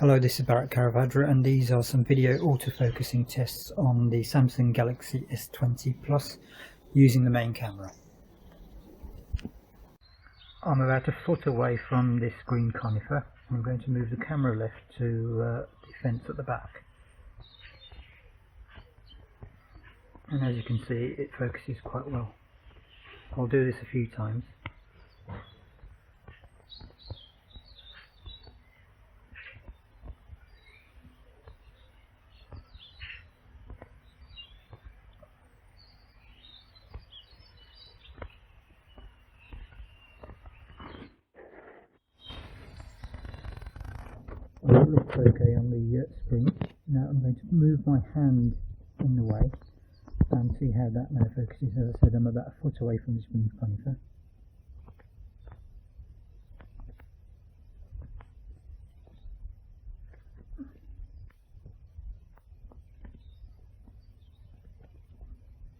Hello, this is Bharat Karavadra, and these are some video autofocusing tests on the Samsung Galaxy S20 Plus using the main camera. I'm about a foot away from this green conifer. I'm going to move the camera left to the fence at the back. And as you can see, it focuses quite well. I'll do this a few times. It looks okay on the screen. Now I'm going to move my hand in the way and see how that now focuses. As I said, I'm about a foot away from this green conifer.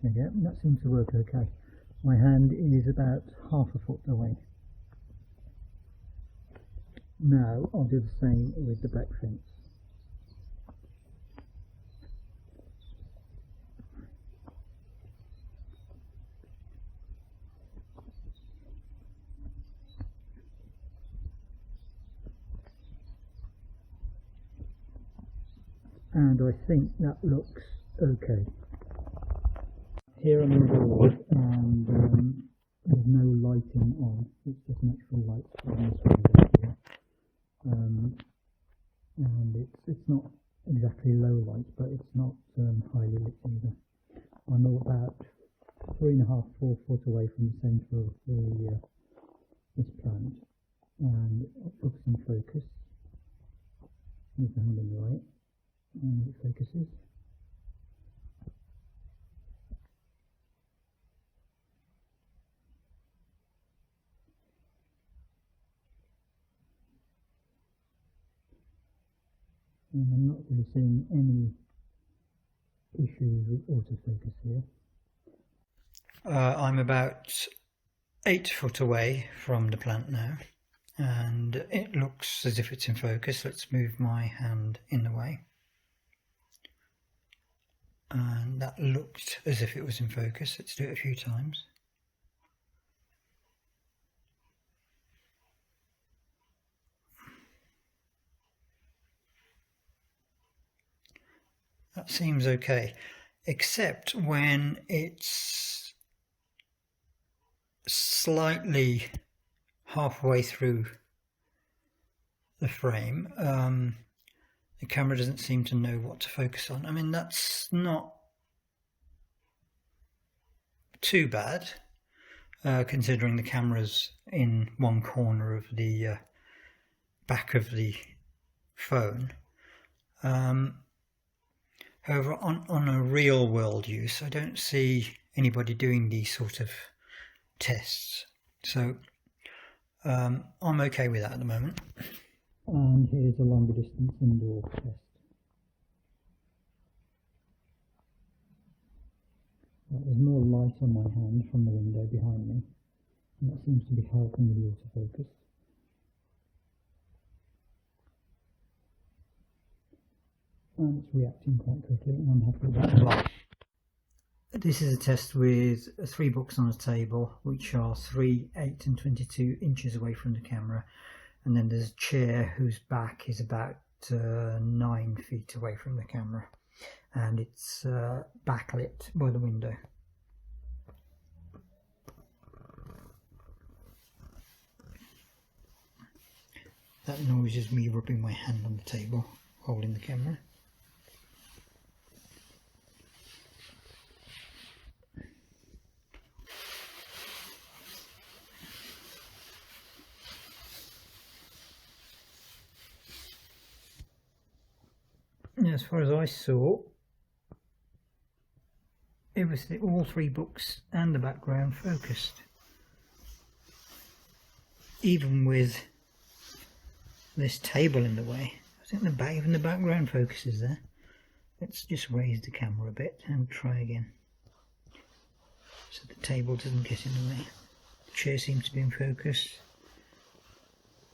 There you go, that seems to work okay. My hand is about half a foot away. Now I'll do the same with the back fence. And I think that looks okay. Here I'm on the board, and there's no lighting on, it's just natural light from this window here. And it's not exactly low light, but it's not highly lit either. I'm about 3.5–4 foot away from the centre of this plant, and it looks in focus. There's the hand on the right, and it focuses. And I'm not really seeing any issues with autofocus here. I'm about 8 foot away from the plant now, and it looks as if it's in focus. Let's move my hand in the way. And that looked as if it was in focus. Let's do it a few times. That seems okay, except when it's slightly halfway through the frame. The camera doesn't seem to know what to focus on. I mean, that's not too bad, considering the camera's in one corner of the back of the phone. However, on a real world use, I don't see anybody doing these sort of tests. So I'm okay with that at the moment. And here's a longer distance indoor test. There's more light on my hand from the window behind me, and that seems to be helping with the autofocus. And it's reacting quite quickly, and I'm happy with that a lot. This is a test with 3 books on a table, which are 3, 8 and 22 inches away from the camera, and then there's a chair whose back is about 9 feet away from the camera, and it's backlit by the window. That noise is me rubbing my hand on the table, holding the camera. As far as I saw, it was all 3 books and the background focused. Even with this table in the way, I think even the background focuses there. Let's just raise the camera a bit and try again, so the table doesn't get in the way. The chair seems to be in focus.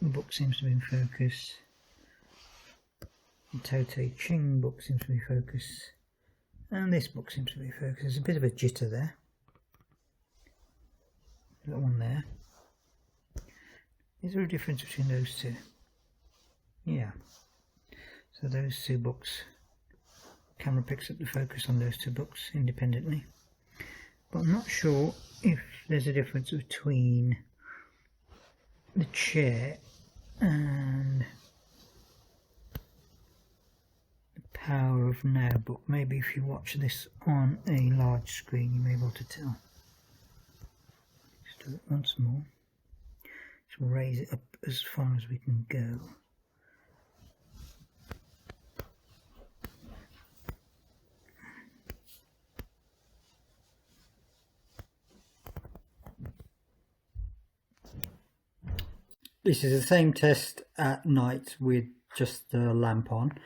The book seems to be in focus. The Toto Ching book seems to be focused, and this book seems to be focused. There's a bit of a jitter there. That one there. Is there a difference between those two? Yeah. So those two books, camera picks up the focus on those two books independently. But I'm not sure if there's a difference between the chair and the Power of Now book. Maybe if you watch this on a large screen you may be able to tell. Let's do it once more. So we'll raise it up as far as we can go. This is the same test at night with just the lamp on.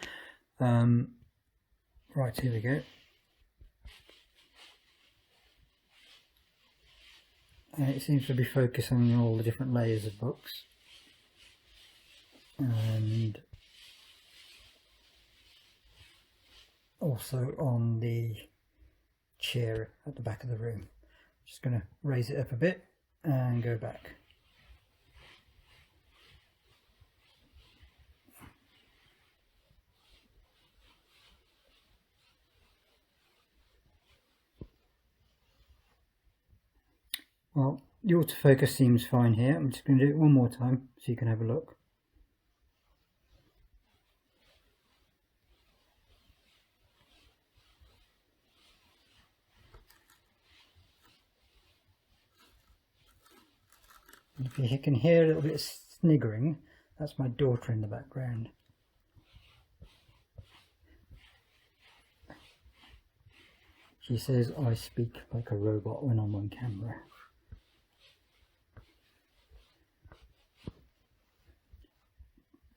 Right, here we go. And it seems to be focusing on all the different layers of books. And also on the chair at the back of the room. Just going to raise it up a bit and go back. Well, the autofocus seems fine here. I'm just going to do it one more time so you can have a look. And if you can hear a little bit of sniggering, that's my daughter in the background. She says I speak like a robot when I'm on camera.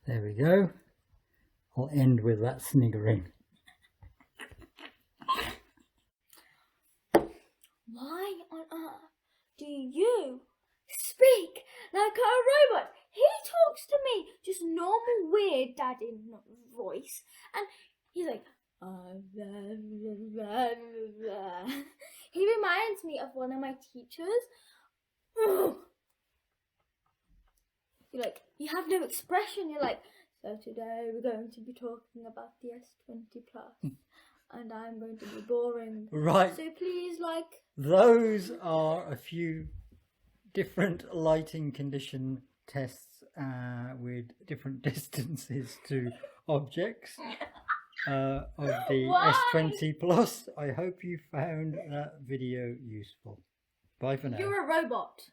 There we go. I'll end with that sniggering. Why on earth do you speak like a robot? He talks to me just normal weird daddy voice, and he's like, he reminds me of one of my teachers. You're like, you have no expression. You're like, so today we're going to be talking about the S20 Plus, and I'm going to be boring. Right. So please, like, those are a few different lighting condition tests with different distances to objects of the S20 Plus. I hope you found that video useful. Bye for now. You're a robot.